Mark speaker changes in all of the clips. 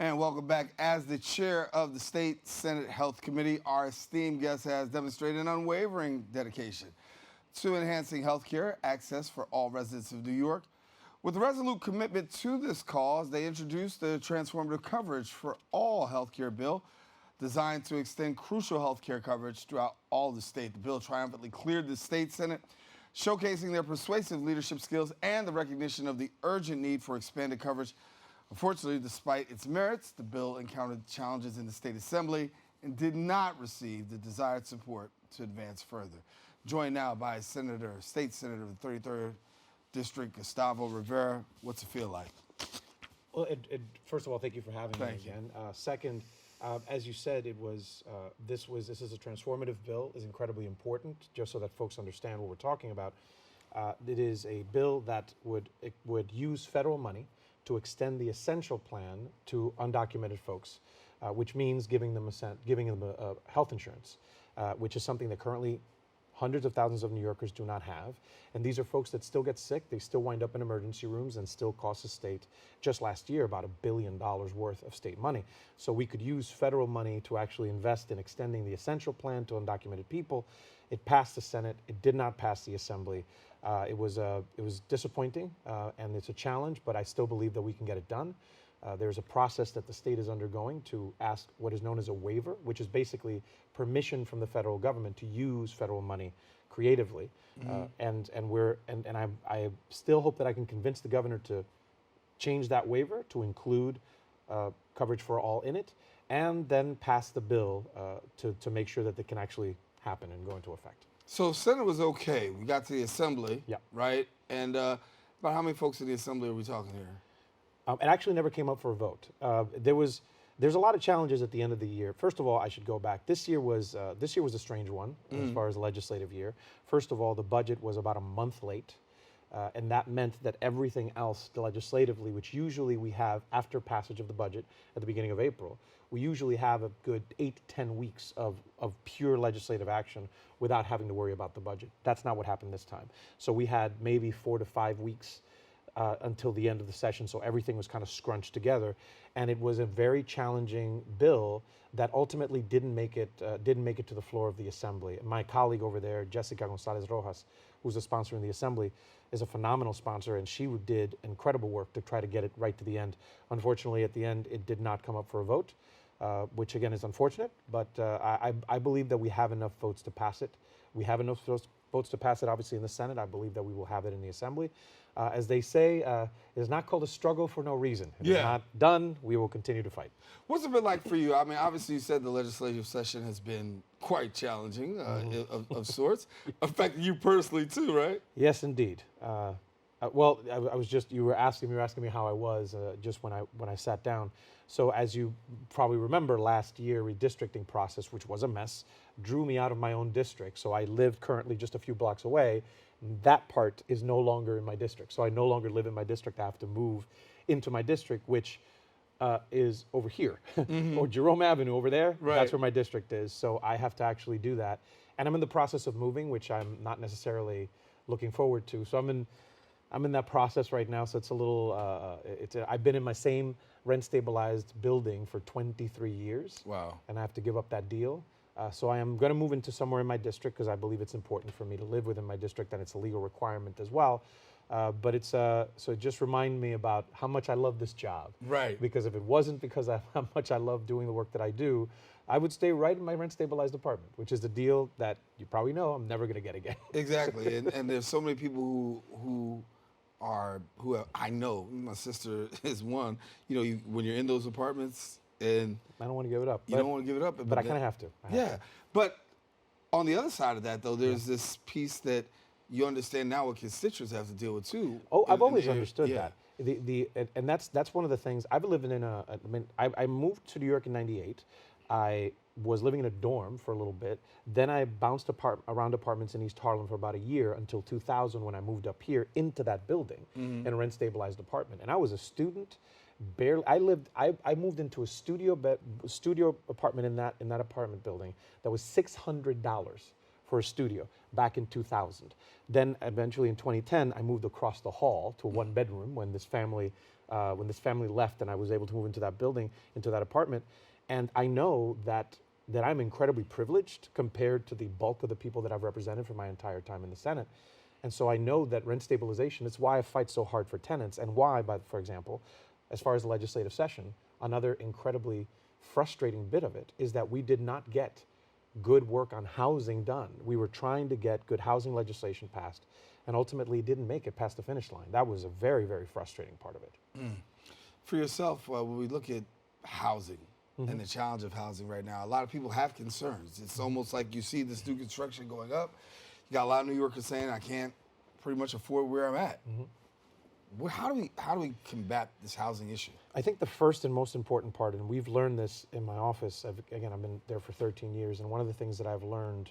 Speaker 1: And welcome back. As the chair of the State Senate Health Committee, our esteemed guest has demonstrated an unwavering dedication to enhancing health care access for all residents of New York. With a resolute commitment to this cause, they introduced the Transformative Coverage for All health care bill, designed to extend crucial health care coverage throughout all the state. The bill triumphantly cleared the State Senate, showcasing their persuasive leadership skills and the recognition of the urgent need for expanded coverage. Unfortunately, despite its merits, the bill encountered challenges in the State Assembly and did not receive the desired support to advance further. Joined now by State Senator of the 33rd District, Gustavo Rivera. What's it feel like?
Speaker 2: Well, first of all, thank you for having me again. Second, as you said, this is a transformative bill. Is incredibly important, just so that folks understand what we're talking about. It is a bill that would use federal money to extend the essential plan to undocumented folks, which means giving them health insurance, which is something that currently hundreds of thousands of New Yorkers do not have. And these are folks that still get sick, they still wind up in emergency rooms and still cost the state, just last year, about $1 billion worth of state money. So we could use federal money to actually invest in extending the essential plan to undocumented people. It passed the Senate, it did not pass the Assembly. It was disappointing and it's a challenge, but I still believe that we can get it done. There's a process that the state is undergoing to ask what is known as a waiver, which is basically permission from the federal government to use federal money creatively. I still hope that I can convince the governor to change that waiver to include coverage for all in it, and then pass the bill to make sure that it can actually happen and go into effect.
Speaker 1: So Senate was okay. We got to the Assembly, right? And about how many folks in the Assembly are we talking here?
Speaker 2: It actually never came up for a vote. There's a lot of challenges at the end of the year. First of all, I should go back. This year was a strange one as far as the legislative year. First of all, the budget was about a month late, and that meant that everything else legislatively, which usually we have after passage of the budget at the beginning of April, we usually have a good 8 to 10 weeks of pure legislative action without having to worry about the budget. That's not what happened this time. So we had maybe 4 to 5 weeks until the end of the session, so everything was kind of scrunched together, and it was a very challenging bill that ultimately didn't make it to the floor of the Assembly. My colleague over there, Jessica Gonzalez Rojas, who's a sponsor in the Assembly, is a phenomenal sponsor, and she did incredible work to try to get it right to the end. Unfortunately, at the end, it did not come up for a vote, which again is unfortunate, but I believe that we have enough votes to pass it. We have enough votes to pass it, obviously, in the Senate. I believe that we will have it in the Assembly. As they say, it is not called a struggle for no reason. It is not done. We will continue to fight.
Speaker 1: What's it been like for you? I mean, obviously, you said the legislative session has been quite challenging of sorts, affecting you personally too, right?
Speaker 2: Yes, indeed. Well, you were asking me how I was just when I sat down. So as you probably remember, last year redistricting process, which was a mess, drew me out of my own district. So I live currently just a few blocks away. That part is no longer in my district. So I no longer live in my district. I have to move into my district, which is over here, or Jerome Avenue over there.
Speaker 1: Right.
Speaker 2: That's where my district is. So I have to actually do that. And I'm in the process of moving, which I'm not necessarily looking forward to. So I'm in that process right now. So it's a little, I've been in my same rent stabilized building for 23 years.
Speaker 1: Wow.
Speaker 2: And I have to give up that deal. So I am going to move into somewhere in my district because I believe it's important for me to live within my district, and it's a legal requirement as well. But it's so it just reminded me about how much I love this job.
Speaker 1: Right.
Speaker 2: Because if it wasn't because of how much I love doing the work that I do, I would stay right in my rent stabilized apartment, which is the deal that you probably know I'm never going to get again.
Speaker 1: Exactly. and there's so many people who I know. My sister is one. You know, when you're in those apartments. And
Speaker 2: I don't want to give it up.
Speaker 1: You don't want to give it up.
Speaker 2: But I kind of have to.
Speaker 1: But on the other side of that, though, there's this piece that you understand now what constituents have to deal with, too.
Speaker 2: Oh, I've always understood that. And that's one of the things. I've been living I moved to New York in '98. I was living in a dorm for a little bit. Then I bounced around apartments in East Harlem for about a year until 2000 when I moved up here into that building in a rent-stabilized apartment. And I was a student. I moved into a studio apartment in that apartment building that was $600 for a studio back in 2000. Then eventually in 2010, I moved across the hall to a one bedroom when this family when this family left, and I was able to move into that building, into that apartment. And I know that I'm incredibly privileged compared to the bulk of the people that I've represented for my entire time in the Senate. And so I know that rent stabilization, it's why I fight so hard for tenants, and why, for example, as far as the legislative session, another incredibly frustrating bit of it is that we did not get good work on housing done. We were trying to get good housing legislation passed, and ultimately didn't make it past the finish line. That was a very, very frustrating part of it.
Speaker 1: For yourself, when we look at housing and the challenge of housing right now, a lot of people have concerns. It's almost like you see this new construction going up. You got a lot of New Yorkers saying, I can't pretty much afford where I'm at. How do we combat this housing issue?
Speaker 2: I think the first and most important part, and we've learned this in my office, I've been there for 13 years, and one of the things that I've learned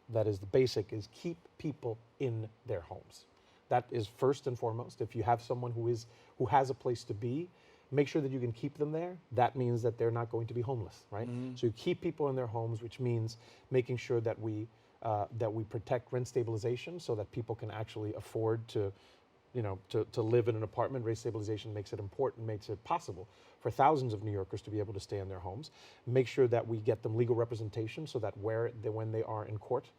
Speaker 2: that is the basic is keep people in their homes. That is first and foremost. If you have someone who has a place to be, make sure that you can keep them there. That means that they're not going to be homeless, right? So you keep people in their homes, which means making sure that we protect rent stabilization so that people can actually afford to live in an apartment. Rent stabilization makes it important, makes it possible for thousands of New Yorkers to be able to stay in their homes. Make sure that we get them legal representation so that when they are in court,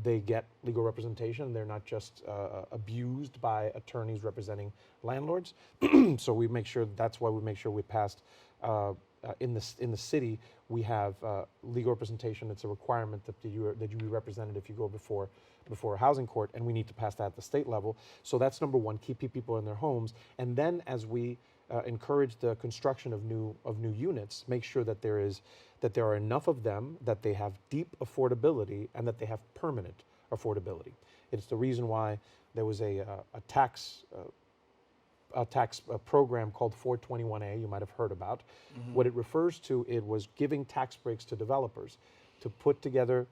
Speaker 2: they get legal representation. They're not just abused by attorneys representing landlords. So we make sure, that's why we make sure we passed, in the city, we have legal representation. It's a requirement that you be represented if you go before a housing court, and we need to pass that at the state level. So that's number one, keep people in their homes. And then as we encourage the construction of new units, make sure that there are enough of them, that they have deep affordability, and that they have permanent affordability. It's the reason why there was a tax program called 421A, you might have heard about. What it refers to, it was giving tax breaks to developers to put together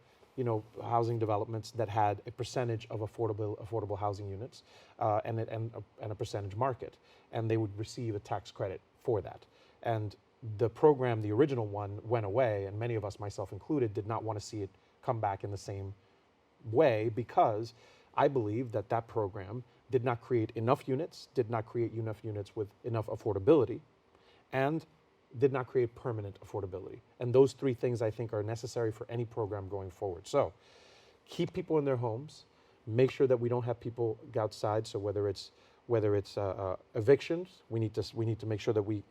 Speaker 2: housing developments that had a percentage of affordable housing units and a percentage market, and they would receive a tax credit for that. And the program, the original one, went away, and many of us, myself included, did not want to see it come back in the same way, because I believe that program did not create enough units, did not create enough units with enough affordability, and did not create permanent affordability. And those three things, I think, are necessary for any program going forward. So keep people in their homes, make sure that we don't have people outside. So whether it's evictions, we need to make sure that we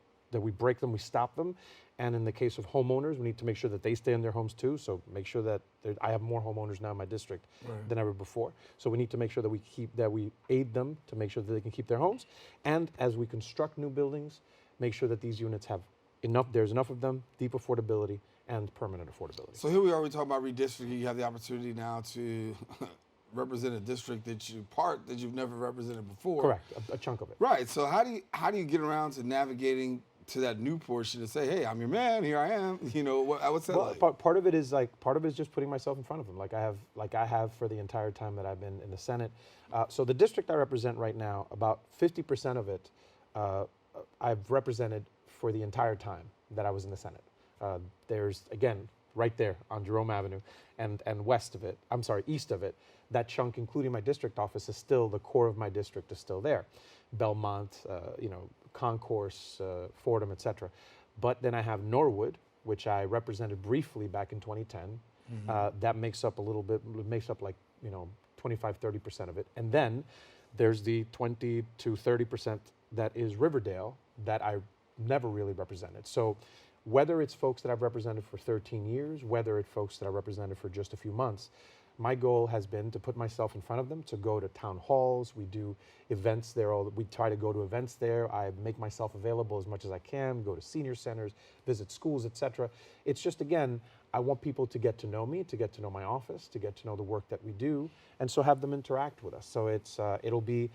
Speaker 2: break them, we stop them. And in the case of homeowners, we need to make sure that they stay in their homes too. So make sure that I have more homeowners now in my district than ever before. So we need to make sure that we aid them to make sure that they can keep their homes. And as we construct new buildings, make sure that these units have there's enough of them, deep affordability, and permanent affordability.
Speaker 1: So here we are, we talk about redistricting. You have the opportunity now to represent a district that you've never represented before.
Speaker 2: Correct, a chunk of it.
Speaker 1: Right. So how do you get around to navigating to that new portion and say, hey, I'm your man, here I am. What's that like?
Speaker 2: Part of it is just putting myself in front of them, like I have for the entire time that I've been in the Senate. So the district I represent right now, about 50% of it, I've represented for the entire time that I was in the Senate. There's, again, right there on Jerome Avenue and east of it, that chunk, including my district office, is still, the core of my district is still there. Belmont, Concourse, Fordham, etc. But then I have Norwood, which I represented briefly back in 2010. That makes up like 25-30% of it. And then there's the 20 to 30% that is Riverdale that I never really represented. So whether it's folks that I've represented for 13 years, whether it's folks that I represented for just a few months, my goal has been to put myself in front of them, to go to town halls. We do events there. We try to go to events there. I make myself available as much as I can, go to senior centers, visit schools, etc. It's just, again, I want people to get to know me, to get to know my office, to get to know the work that we do, and so have them interact with us. So it'll be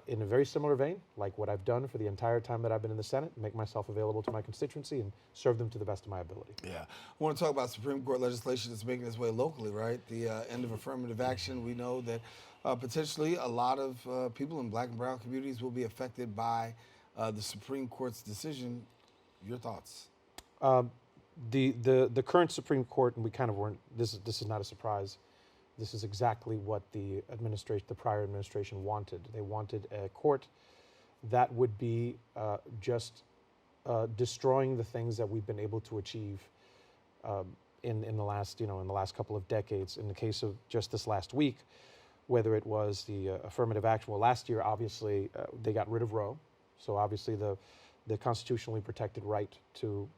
Speaker 2: in a very similar vein, like what I've done for the entire time that I've been in the Senate, make myself available to my constituency and serve them to the best of my ability.
Speaker 1: Yeah. I want to talk about Supreme Court legislation that's making its way locally, right? The end of affirmative action. We know that potentially a lot of people in black and brown communities will be affected by the Supreme Court's decision. Your thoughts?
Speaker 2: The current Supreme Court, and we kind of weren't, this is not a surprise. This is exactly what the prior administration wanted. They wanted a court that would be just destroying the things that we've been able to achieve in the last, in the last couple of decades. In the case of just this last week, whether it was the affirmative action. Well, last year, obviously, they got rid of Roe. So obviously the constitutionally protected right to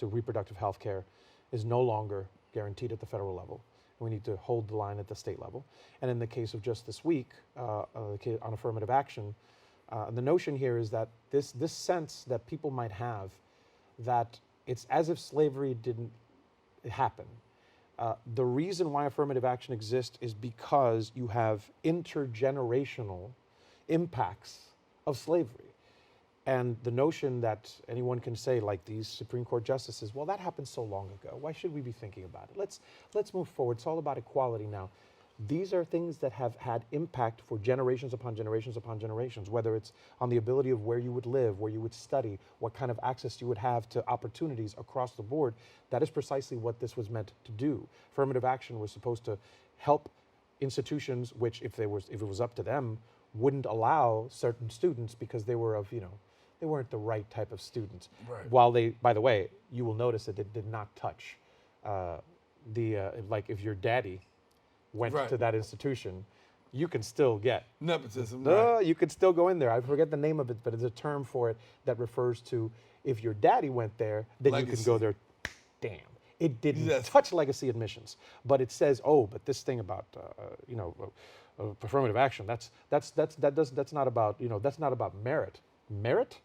Speaker 2: reproductive health care is no longer guaranteed at the federal level. We need to hold the line at the state level. And in the case of just this week, on affirmative action, the notion here is that this sense that people might have that it's as if slavery didn't happen. The reason why affirmative action exists is because you have intergenerational impacts of slavery. And the notion that anyone can say, like these Supreme Court justices, well, that happened so long ago. Why should we be thinking about it? Let's move forward. It's all about equality now. These are things that have had impact for generations upon generations upon generations, whether it's on the ability of where you would live, where you would study, what kind of access you would have to opportunities across the board. That is precisely what this was meant to do. Affirmative action was supposed to help institutions which, if it was up to them, wouldn't allow certain students because they were of, they weren't the right type of students.
Speaker 1: Right.
Speaker 2: While they, by the way, you will notice that it did not touch like if your daddy went
Speaker 1: Right.
Speaker 2: to that institution, you can still get
Speaker 1: Nepotism. Right.
Speaker 2: you could still go in there. I forget the name of it, but it's a term for it that refers to if your daddy went there, then you can go there. Damn. It didn't touch legacy admissions, but it says, oh, but this thing about affirmative action, that's not about that's not about merit. Merit?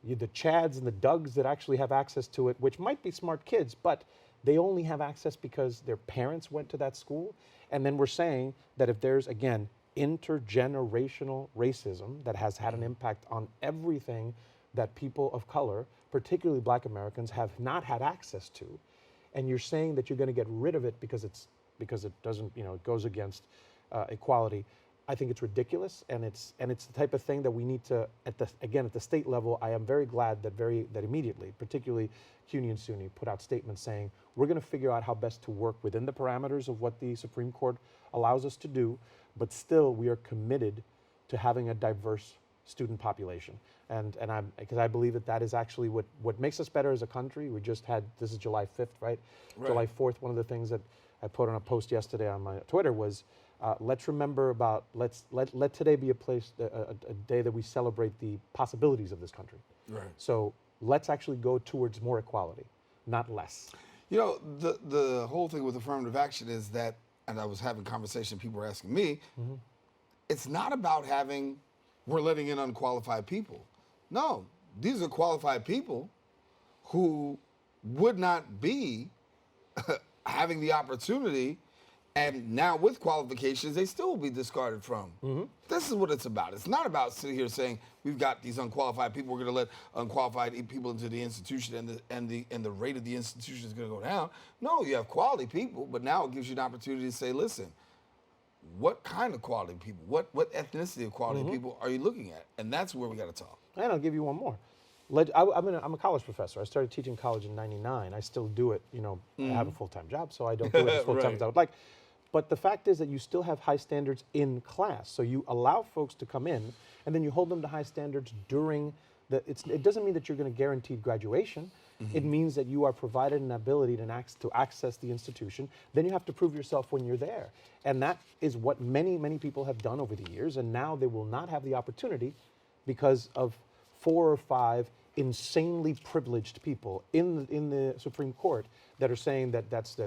Speaker 2: The Chads and the Dougs that actually have access to it, which might be smart kids, but they only have access because their parents went to that school. And then we're saying that if there's, again, intergenerational racism that has had an impact on everything that people of color, particularly Black Americans, have not had access to, and you're saying that you're going to get rid of it because it doesn't, it goes against equality, I think it's ridiculous, and it's the type of thing that we need to, at the state level. I am very glad that immediately, particularly CUNY and SUNY, put out statements saying we're going to figure out how best to work within the parameters of what the Supreme Court allows us to do, but still we are committed to having a diverse student population, because I believe that is actually what makes us better as a country. We just had, this is July 5th, right? July 4th. One of the things that I put on a post yesterday on my Twitter was, let's remember about, let today be a day that we celebrate the possibilities of this country.
Speaker 1: Right.
Speaker 2: So let's actually go towards more equality, not less.
Speaker 1: The whole thing with affirmative action is that, and I was having conversation, people were asking me, it's not about we're letting in unqualified people. No, these are qualified people who would not be having the opportunity. And now with qualifications, they still will be discarded from. This is what it's about. It's not about sitting here saying we've got these unqualified people. We're going to let unqualified people into the institution, and the rate of the institution is going to go down. No, you have quality people, but now it gives you an opportunity to say, listen, what kind of quality people, what ethnicity of quality people are you looking at? And that's where we got to talk.
Speaker 2: And I'll give you one more. I'm a college professor. I started teaching college in '99. I still do it. I have a full-time job, so I don't do it as full-time as I would like. But the fact is that you still have high standards in class. So you allow folks to come in, and then you hold them to high standards during it doesn't mean that you're going to guarantee graduation. It means that you are provided an ability to access the institution. Then you have to prove yourself when you're there. And that is what many, many people have done over the years. And now they will not have the opportunity because of 4 or 5 insanely privileged people in the Supreme Court that are saying that's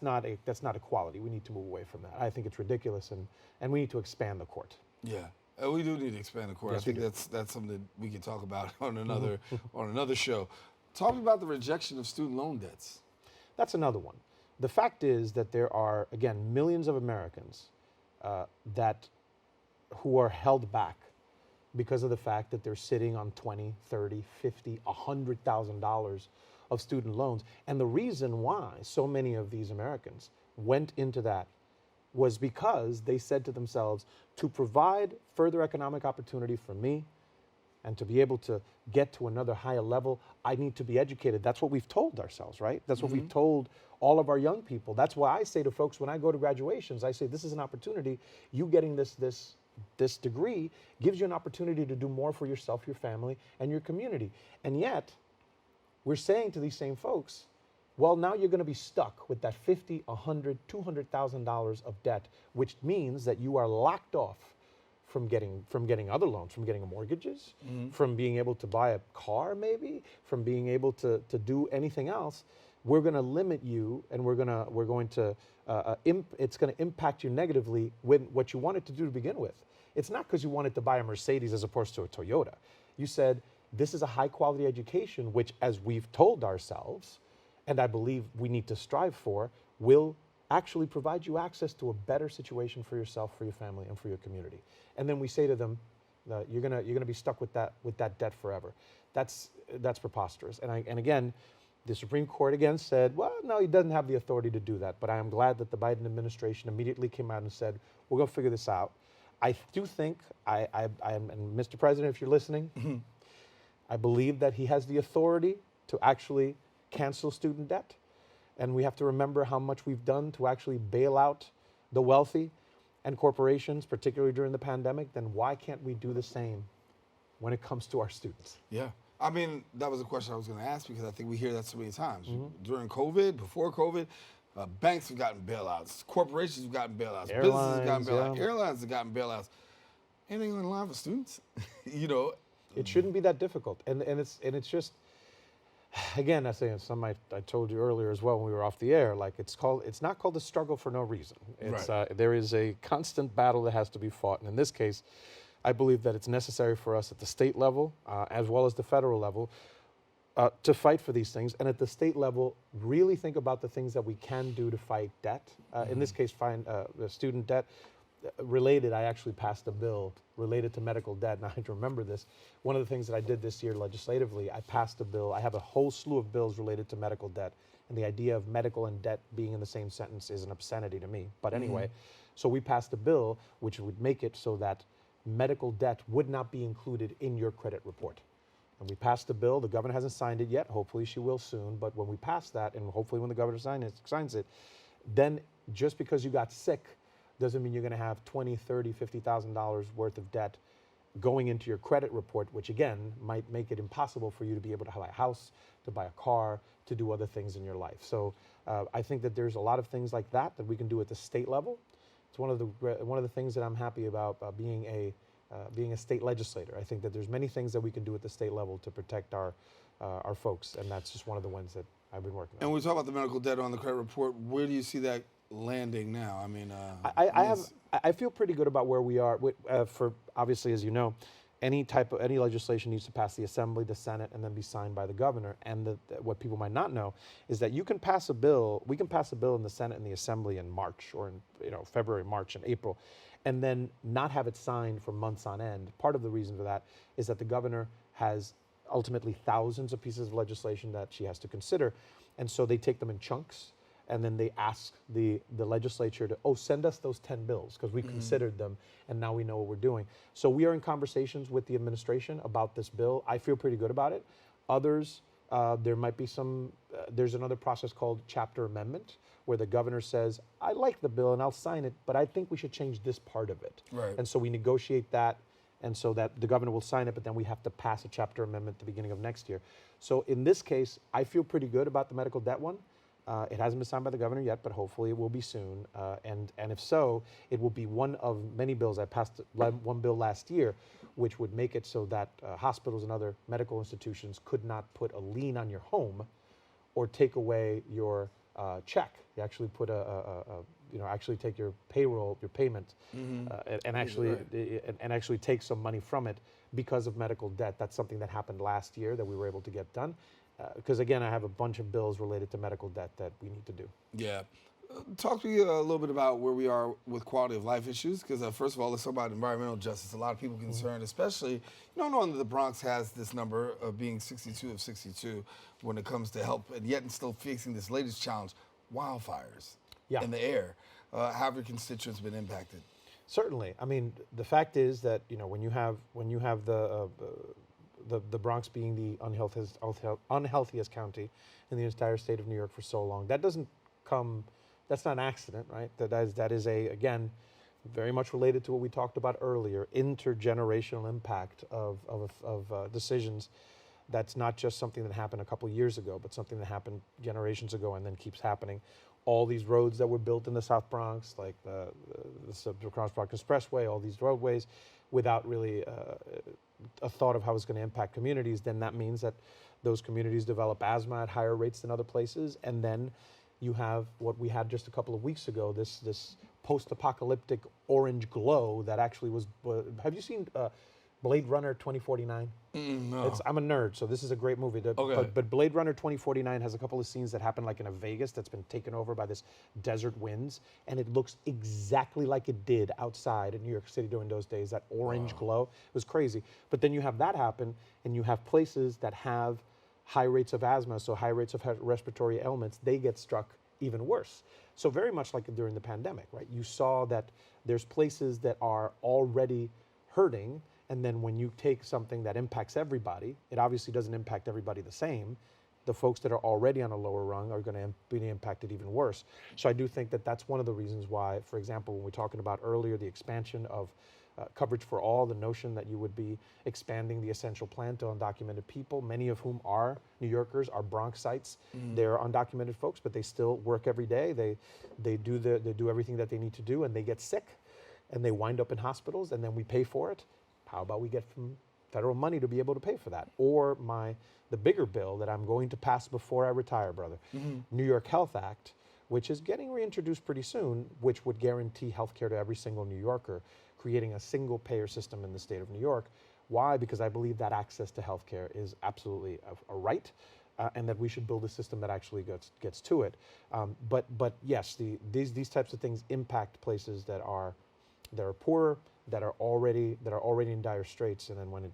Speaker 2: not equality. We need to move away from that. I think it's ridiculous, and we need to expand the court.
Speaker 1: Yeah, we do need to expand the court.
Speaker 2: Yes,
Speaker 1: I think that's something that we can talk about on another show. Talk about the rejection of student loan debts.
Speaker 2: That's another one. The fact is that there are, again, millions of Americans who are held back because of the fact that they're sitting on $20, $30, $50, $100,000 of student loans. And the reason why so many of these Americans went into that was because they said to themselves, to provide further economic opportunity for me and to be able to get to another higher level, I need to be educated. That's what we've told ourselves, right? That's what we've told all of our young people. That's why I say to folks when I go to graduations, I say, this is an opportunity. You getting this this degree gives you an opportunity to do more for yourself, your family, and your community. And yet, we're saying to these same folks, well, now you're going to be stuck with that $50, $100, $200,000 of debt, which means that you are locked off from getting other loans, from getting mortgages, from being able to buy a car, maybe, from being able to do anything else. We're going to limit you, and it's going to impact you negatively with what you wanted to do to begin with. It's not because you wanted to buy a Mercedes as opposed to a Toyota. You said, this is a high quality education, which, as we've told ourselves, and I believe we need to strive for, will actually provide you access to a better situation for yourself, for your family, and for your community. And then we say to them, you're gonna be stuck with that debt forever. That's preposterous. And again, the Supreme Court again said, well, no, he doesn't have the authority to do that. But I am glad that the Biden administration immediately came out and said, we're gonna figure this out. I do think, and Mr. President, if you're listening, I believe that he has the authority to actually cancel student debt. And we have to remember how much we've done to actually bail out the wealthy and corporations, particularly during the pandemic. Then why can't we do the same when it comes to our students?
Speaker 1: Yeah. I mean, that was a question I was going to ask, because I think we hear that so many times. During COVID, before COVID, banks have gotten bailouts, corporations have gotten bailouts, businesses have gotten bailouts, airlines have gotten bailouts. Anything in line for students?
Speaker 2: It shouldn't be that difficult. And it's just, again, I told you earlier as well when we were off the air, like it's not called a struggle for no reason. It's there is a constant battle that has to be fought. And in this case, I believe that it's necessary for us at the state level, as well as the federal level, to fight for these things. And at the state level, really think about the things that we can do to fight debt. In this case, find the student debt. I actually passed a bill related to medical debt, and I remember this. One of the things that I did this year legislatively, I passed a bill. I have a whole slew of bills related to medical debt, and the idea of medical and debt being in the same sentence is an obscenity to me. But anyway, so we passed a bill which would make it so that medical debt would not be included in your credit report. And we passed the bill. The governor hasn't signed it yet. Hopefully she will soon. But when we pass that, and hopefully when the governor signs it, then just because you got sick doesn't mean you're going to have $20,000, $30,000, $50,000 worth of debt going into your credit report, which again might make it impossible for you to be able to buy a house, to buy a car, to do other things in your life. So I think that there's a lot of things like that we can do at the state level. It's one of the things that I'm happy about being a state legislator. I think that there's many things that we can do at the state level to protect our folks, and that's just one of the ones that I've been working on.
Speaker 1: And when we talk about the medical debt on the credit report, where do you see that landing now? I mean,
Speaker 2: I feel pretty good about where we are. For obviously, as you know, any legislation needs to pass the Assembly, the Senate, and then be signed by the governor. And what people might not know is that you can pass a bill. We can pass a bill in the Senate and the Assembly in March, or in February, March, and April, and then not have it signed for months on end. Part of the reason for that is that the governor has ultimately thousands of pieces of legislation that she has to consider, and so they take them in chunks. And then they ask the legislature to, send us those 10 bills, because we considered them, and now we know what we're doing. So we are in conversations with the administration about this bill. I feel pretty good about it. Others, there might be there's another process called chapter amendment, where the governor says, I like the bill and I'll sign it, but I think we should change this part of it.
Speaker 1: Right.
Speaker 2: And so we negotiate that, and so that the governor will sign it, but then we have to pass a chapter amendment at the beginning of next year. So in this case, I feel pretty good about the medical debt one. It hasn't been signed by the governor yet, but hopefully it will be soon. And if so, it will be one of many bills. I passed one bill last year, which would make it so that hospitals and other medical institutions could not put a lien on your home or take away your check. You actually put actually take your payroll, your payment, and actually take some money from it because of medical debt. That's something that happened last year that we were able to get done. Because again, I have a bunch of bills related to medical debt that we need to do.
Speaker 1: Yeah. Talk to me a little bit about where we are with quality of life issues, because first of all, let's talk about environmental justice. A lot of people concerned, especially, knowing that the Bronx has this number of being 62 of 62 when it comes to help, and yet still facing this latest challenge, wildfires in the air. How have your constituents been impacted?
Speaker 2: Certainly. I mean, the fact is that when you have the Bronx being the unhealthiest county in the entire state of New York for so long, that's not an accident, right? That is again, very much related to what we talked about earlier, intergenerational impact of decisions. That's not just something that happened a couple years ago, but something that happened generations ago and then keeps happening. All these roads that were built in the South Bronx, like the Cross Bronx Expressway, all these roadways, without really a thought of how it's going to impact communities, then that means that those communities develop asthma at higher rates than other places. And then you have what we had just a couple of weeks ago, this post-apocalyptic orange glow that actually was, have you seen Blade Runner 2049?
Speaker 1: No.
Speaker 2: I'm a nerd, so this is a great movie.
Speaker 1: Okay.
Speaker 2: But Blade Runner 2049 has a couple of scenes that happen like in a Vegas that's been taken over by this desert winds, and it looks exactly like it did outside in New York City during those days, that orange glow. It was crazy. But then you have that happen, and you have places that have high rates of asthma, so high rates of respiratory ailments, they get struck even worse. So very much like during the pandemic, right? You saw that there's places that are already hurting, and then when you take something that impacts everybody, it obviously doesn't impact everybody the same. The folks that are already on a lower rung are going to be impacted even worse. So I do think that that's one of the reasons why, for example, when we're talking about earlier the expansion of coverage for all, the notion that you would be expanding the essential plan to undocumented people, many of whom are New Yorkers, are Bronxites. They're undocumented folks, but they still work every day. They do everything that they need to do, and they get sick, and they wind up in hospitals, and then we pay for it. How about we get some federal money to be able to pay for that? Or the bigger bill that I'm going to pass before I retire, brother, New York Health Act, which is getting reintroduced pretty soon, which would guarantee health care to every single New Yorker, creating a single payer system in the state of New York. Why? Because I believe that access to health care is absolutely a right, and that we should build a system that actually gets to it. But yes, these types of things impact places that are poorer, that are already in dire straits, and then when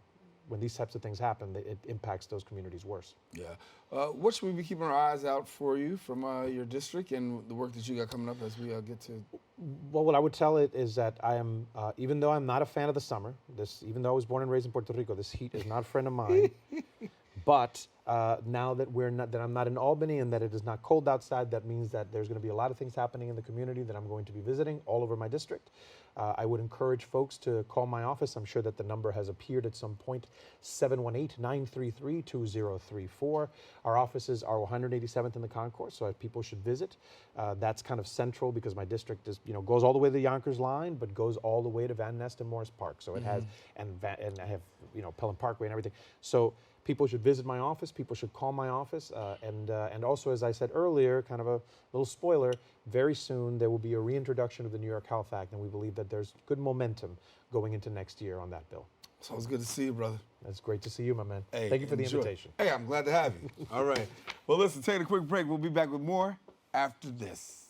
Speaker 2: these types of things happen, it impacts those communities worse.
Speaker 1: Yeah. What should we be keeping our eyes out for you from your district and the work that you got coming up as we get to?
Speaker 2: Well, what I would tell it is that I am, even though I'm not a fan of the summer, even though I was born and raised in Puerto Rico, this heat is not a friend of mine. But now that I'm not in Albany and that it is not cold outside, that means that there's going to be a lot of things happening in the community that I'm going to be visiting all over my district. I would encourage folks to call my office. I'm sure that the number has appeared at some point, 718-933-2034. Our offices are 187th in the concourse, so people should visit. That's kind of central because my district is, goes all the way to the Yonkers line, but goes all the way to Van Nest and Morris Park. So it has, and I have, Pelham Parkway and everything. So people should visit my office. People should call my office. And also, as I said earlier, kind of a little spoiler, very soon there will be a reintroduction of the New York Health Act, and we believe that there's good momentum going into next year on that bill.
Speaker 1: Sounds good to see you, brother.
Speaker 2: It's great to see you, my man.
Speaker 1: Hey,
Speaker 2: thank you for the
Speaker 1: enjoy.
Speaker 2: invitation.
Speaker 1: Hey, I'm glad to have you. All right. Well, listen, take a quick break. We'll be back with more after this.